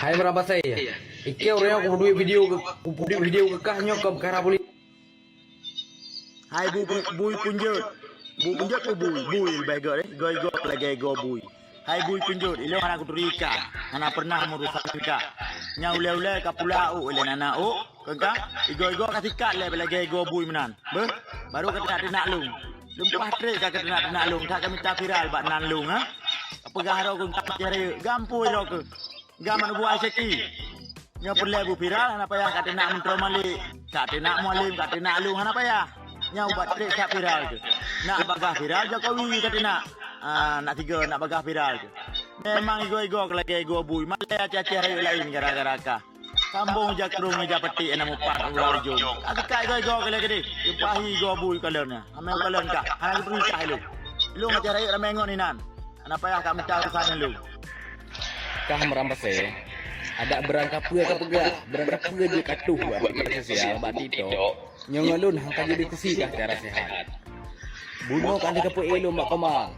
Hai berapa saya? Iki orang aku buat video kekahnya ke perkara polis. Hai bui punjut. Bu punjut tu bui bego deh. Goy lagi go bui. Hai bui punjut, ilo anak kuturika. Anak pernah merusak ka. Nya ule ka pulau ule nana o. Kengka igo kasih kat le lagi go bui menan. Be baru kata nak lung. Lumpah tre ka kata nak lung. Tak kami tak viral bak nan lung ha. Apa gaharo ku tak cari gampu ilo ke. Gaman buat seki. Nya perle bu viral apa ya kata nak mentro mali. Kata nak mualim kata nak lung apa ya. Nya buat tre tak viral ke. Nak bagah viral Jokowi kata nak tiga nak bagah viral ke. Memang igo lagi ego bui. Malaya caci hari lain gara-gara ka. Sambung jakrung meja peti enam empat ular jom. Atika igo lagi deh. Jumpahi ego bui kalonnya. Amel kalon ka. Anak berusaha lu. Lu ngajar hari ramengon ni nan. Apa ya kamu tahu sana lu? Kah merampas saya. Ada berangkap pega je katuh buat sosial bat itu. Nyongalun hangka jadi kesikah cara sehat. Bunuh kan dikapu elo mak Kamal.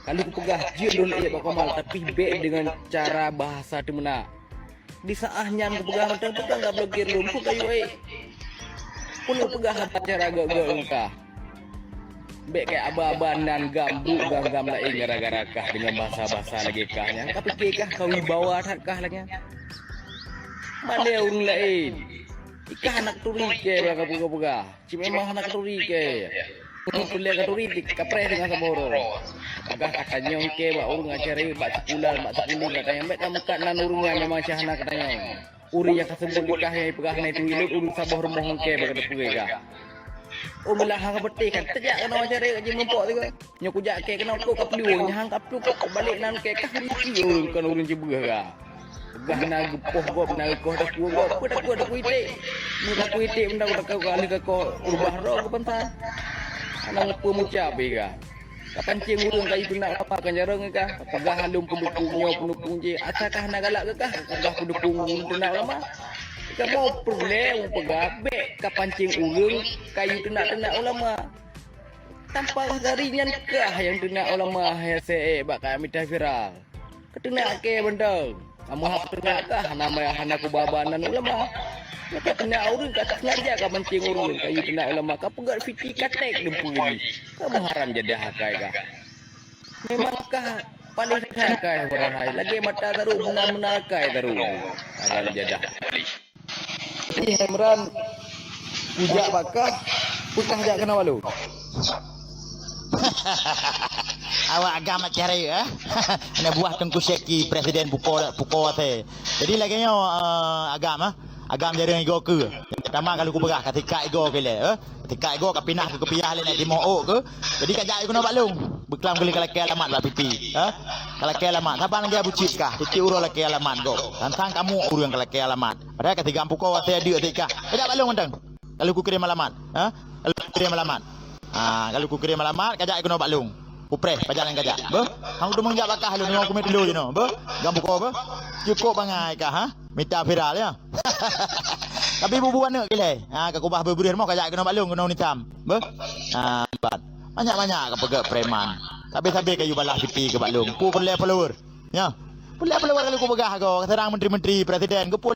Kali ku pegah jiun iya mak Kamal tapi be dengan cara bahasa dimana. Di saahnya ku pegah mentang-mentang enggak blokir lu ku kayu pun pegah cara agak-agak engkah. Be kayak aba-aban dan gambu gam lain gara-gara kah dengan bahasa-bahasa lagi kahnya. Tapi kekah kau wibawa tak kah lagi. Mana orang lain? Ikah anak turike berapa pegah. Cuma memang anak turike. Kuliah ke turik kapre dengan samoro. Agak katanya ke bak urung ngacari bak sepuling katanya. Mek kamu kat nan urungnya memang syahna katanya. Uri yang kasebut nikah yang pegah na itu ilut urung sabah rumah ke bak pegah. Melah hang betik kan tejak kena cari kaji mempok tu. Nya ku jak ke kena ku kaplu nya hang kaplu kau balik nan ke kah mesti urung kan urung jebah ka. Pegah na gepoh gop na koh dak ku gop dak ku ite. Mu dak ku ite benda dak ku kali ke ko ubah ro ke pentas. Anak pemucap ka. Kapan cing urung kai nak apa kan jarang ka. Pegah halum pendukungnya pendukung je. Asakah nak galak ke kah? Pegah pendukung nak lama. Kamu perlu pegah be kapan cing urung kayu tenak ulama. Tanpa garingan kah yang tenak ulama hese bak kami dah viral. Ketenak ke benda. Kamu hak tenak kah nama hana kubabanan ulama. Maka tenak urung kat sengaja kapan cing urung kayu tenak ulama ka pegat fiti katek dempu ni. Kamu haram jadah hakai kah. Memangkah paling hakai barang lagi mata taru menakai taru. Haram jadah. Ini Imran ujak bakah putah jak kena walu. Awak agama cari ya. Ana buah tengku seki presiden pukul teh. Jadi laginya agama jadi ego ke. Pertama kalau ku berah ketika ego ke le. Ketika ego ka pinah ke kepiah le nak dimook ke. Jadi kajak aku nak balung. Beklam kali kalau ke alamat lah pipi. Kalau ke alamat saban lagi bucit kah. Titi uro lah ke alamat go. Tantang kamu urang kalau ke alamat. Padahal ketika pukul teh dia ketika. Kajak balung mentang. Kalau ku kirim alamat. Kalau ku kirim alamat. Kalau ku kirim alamat kajak aku nak balung. Kupres pajalan kajak. Be, hang tu mengjak bakah lu nengok kumet dulu je no. Be, gambu ko be. Cukup bangai kah ha? Minta viral ya. Tapi bubuan nak kile. Ka kubah berburir mau kajak kena balung kena nitam. Be. Bat. Banyak-banyak ka pegak preman. Tapi kayu balah pipi ke balung. Ku perle follower. Ya. Perle follower kalau ku begah ko. Serang menteri-menteri presiden ke pun